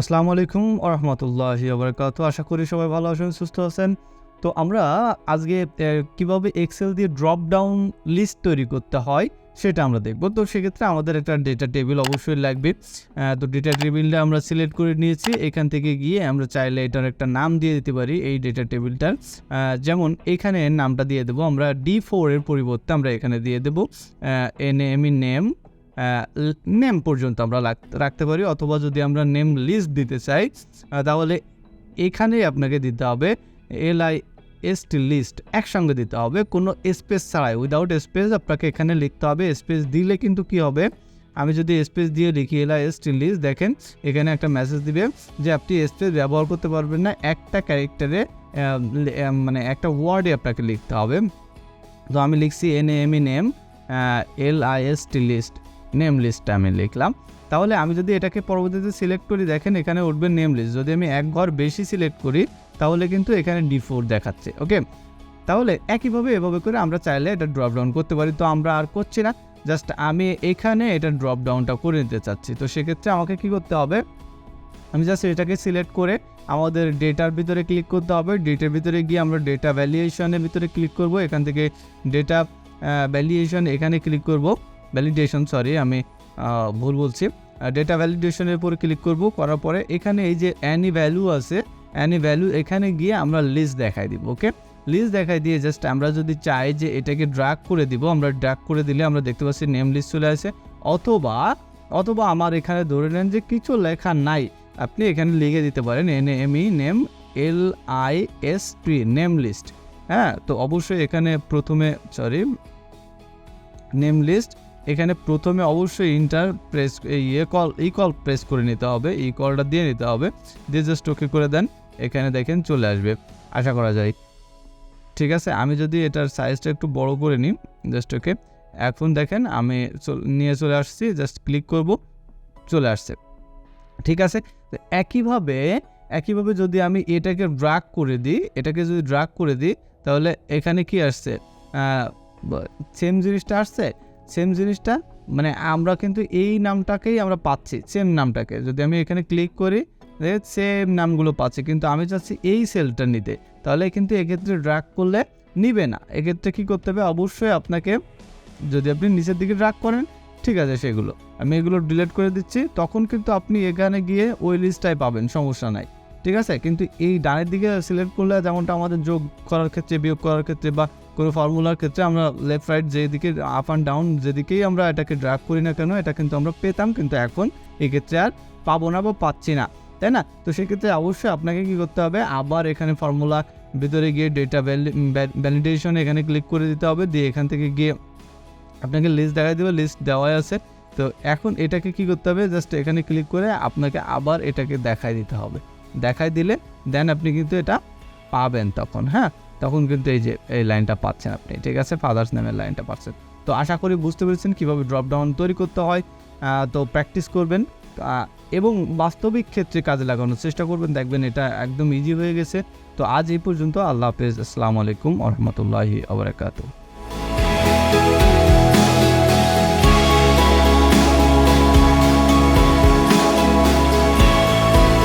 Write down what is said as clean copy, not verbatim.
আসসালামু আলাইকুম ওয়া রাহমাতুল্লাহি ওয়া বারাকাতুহু। আশা করি সবাই ভালো আছেন, সুস্থ আছেন। তো আমরা আজকে কিভাবে এক্সেল দিয়ে ড্রপ ডাউন লিস্ট তৈরি করতে হয় সেটা আমরা দেখব। তো সেক্ষেত্রে আমাদের একটা ডেটা টেবিল অবশ্যই লাগবে। তো ডেটা টেবিলটা আমরা সিলেক্ট করে নিয়েছি। এখান থেকে গিয়ে আমরা চাইলে এটার একটা নাম দিয়ে দিতে পারি এই ডেটা টেবিলটার। যেমন এখানে নামটা দিয়ে দেবো আমরা D4 এর পরিবর্তে আমরা এখানে দিয়ে দেবো নেম পর্যন্ত আমরা রাখতে পারি, অথবা যদি আমরা নেম লিস্ট দিতে চাই তাহলে এখানেই আপনাকে দিতে হবে LIST লিস্ট, একসঙ্গে দিতে হবে, কোনো স্পেস ছাড়াই, উইদাউট স্পেস আপনাকে এখানে লিখতে হবে। স্পেস দিলে কিন্তু কি হবে, আমি যদি স্পেস দিয়ে লিখি LIST লিস্ট, দেখেন এখানে একটা মেসেজ দিবে যে আপনি স্পেস ব্যবহার করতে পারবেন না, একটা ক্যারেক্টারে মানে একটা ওয়ার্ডে আপনাকে লিখতে হবে। তো আমি লিখছি নেম LIST লিস্ট, নেম লিস্টটা আমি লিখলাম। তাহলে আমি যদি এটাকে পরবর্তীতে সিলেক্ট করি, দেখেন এখানে উঠবে নেম লিস্ট। যদি আমি এক ঘর বেশি সিলেক্ট করি তাহলে কিন্তু এখানে D4 দেখাচ্ছে। ওকে, তাহলে একইভাবে এভাবে করে আমরা চাইলে এটা ড্রপ ডাউন করতে পারি। তো আমরা আর করছি না, জাস্ট আমি এখানে এটা ড্রপ ডাউনটা করে নিতে চাচ্ছি। তো সেক্ষেত্রে আমাকে কি করতে হবে, আমি জাস্ট এটাকে সিলেক্ট করে আমাদের ডেটার ভিতরে ক্লিক করতে হবে। ডেটার ভিতরে গিয়ে আমরা ডেটা ভ্যালিডেশনের ভিতরে ক্লিক করব। এখান থেকে ডেটা ভ্যালিডেশন এখানে ক্লিক করব, ভ্যালিডেশন সরি আমি ভুল বলছি, ডেটা ভ্যালিডেশনের উপর ক্লিক করব। করার পরে এখানে এই যে অ্যানি ভ্যালু আছে, অ্যানি ভ্যালু এখানে গিয়ে আমরা লিস্ট দেখাই দিব। ওকে, লিস্ট দেখাই দিয়ে জাস্ট আমরা যদি চাই যে এটাকে ড্র্যাগ করে দিব, আমরা ড্র্যাগ করে দিলে আমরা দেখতে পাচ্ছি নেম লিস্ট চলে আসে। অথবা আমার এখানে ধরে নেন যে কিছু লেখা নাই, আপনি এখানে লিখে দিতে পারেন নেম LIST নেম লিস্ট। হ্যাঁ, তো অবশ্যই এখানে প্রথমে নেম লিস্ট, এখানে প্রথমে অবশ্যই ইন্টার প্রেস কল প্রেস করে নিতে হবে, কলটা দিয়ে নিতে হবে, দিয়ে জাস্ট ওকে করে দেন। এখানে দেখেন চলে আসবে, আশা করা যায়। ঠিক আছে, আমি যদি এটার সাইজটা একটু বড় করে নিই, জাস্ট ওকে, এখন দেখেন আমি নিয়ে চলে আসছি, জাস্ট ক্লিক করব, চলে আসছে। ঠিক আছে, তো একইভাবে যদি আমি এটাকে ড্র্যাগ করে দিই তাহলে এখানে কি আসছে, সেম জিনিসটা আসছে। সেম জিনিসটা মানে আমরা কিন্তু এই নামটাকেই আমরা পাচ্ছি, সেম নামটাকে। যদি আমি এখানে ক্লিক করি সেম নামগুলো পাচ্ছি, কিন্তু আমি চাচ্ছি এই সেলটা নিতে, তাহলে কিন্তু এক্ষেত্রে ড্র্যাগ করলে নিবে না। এক্ষেত্রে কী করতে হবে, অবশ্যই আপনাকে, যদি আপনি নিচের দিকে ড্র্যাগ করেন ঠিক আছে, সেগুলো আমি এগুলো ডিলিট করে দিচ্ছি, তখন কিন্তু আপনি এখানে গিয়ে ওই লিস্টটাই পাবেন, সমস্যা নাই। ঠিক আছে, কিন্তু এই ডানের দিকে সিলেক্ট করলে যেমনটা আমাদের যোগ করার ক্ষেত্রে, বিয়োগ করার ক্ষেত্রে বা কোনো ফর্মুলার ক্ষেত্রে আমরা লেফট রাইট যেদিকে আপ অ্যান্ড ডাউন যেদিকেই আমরা এটাকে ড্র্যাগ করি না কেন, এটা কিন্তু আমরা পেতাম, কিন্তু এখন এক্ষেত্রে আর পাবো না বা পাচ্ছি না, তাই না? তো সেক্ষেত্রে অবশ্যই আপনাকে কী করতে হবে, আবার এখানে ফর্মুলা ভিতরে গিয়ে ডেটা ভ্যালিডেশন এখানে ক্লিক করে দিতে হবে, দিয়ে এখান থেকে গিয়ে আপনাকে লিস্ট দেখাই দেবে, লিস্ট দেওয়াই আছে। তো এখন এটাকে কি করতে হবে, জাস্ট এখানে ক্লিক করে আপনাকে আবার এটাকে দেখাই দিতে হবে। দেখাই দিলে দেন আপনি কিন্তু এটা পাবেন তখন। হ্যাঁ, তখন কিন্তু এই লাইনটা পাচ্ছেন আপনি। ঠিক আছে, ফাদার্স নেমের লাইনটা পাচ্ছেন। তো আশা করি বুঝতে পেরেছেন কীভাবে ড্রপ ডাউন তৈরি করতে হয়। তো প্র্যাকটিস করবেন এবং বাস্তবিক ক্ষেত্রে কাজে লাগানোর চেষ্টা করবেন, দেখবেন এটা একদম ইজি হয়ে গেছে। তো আজ এই পর্যন্ত, আল্লাহ হাফেজ, আসসালামু আলাইকুম ওয়া রাহমাতুল্লাহি ওয়া বারাকাতুহু।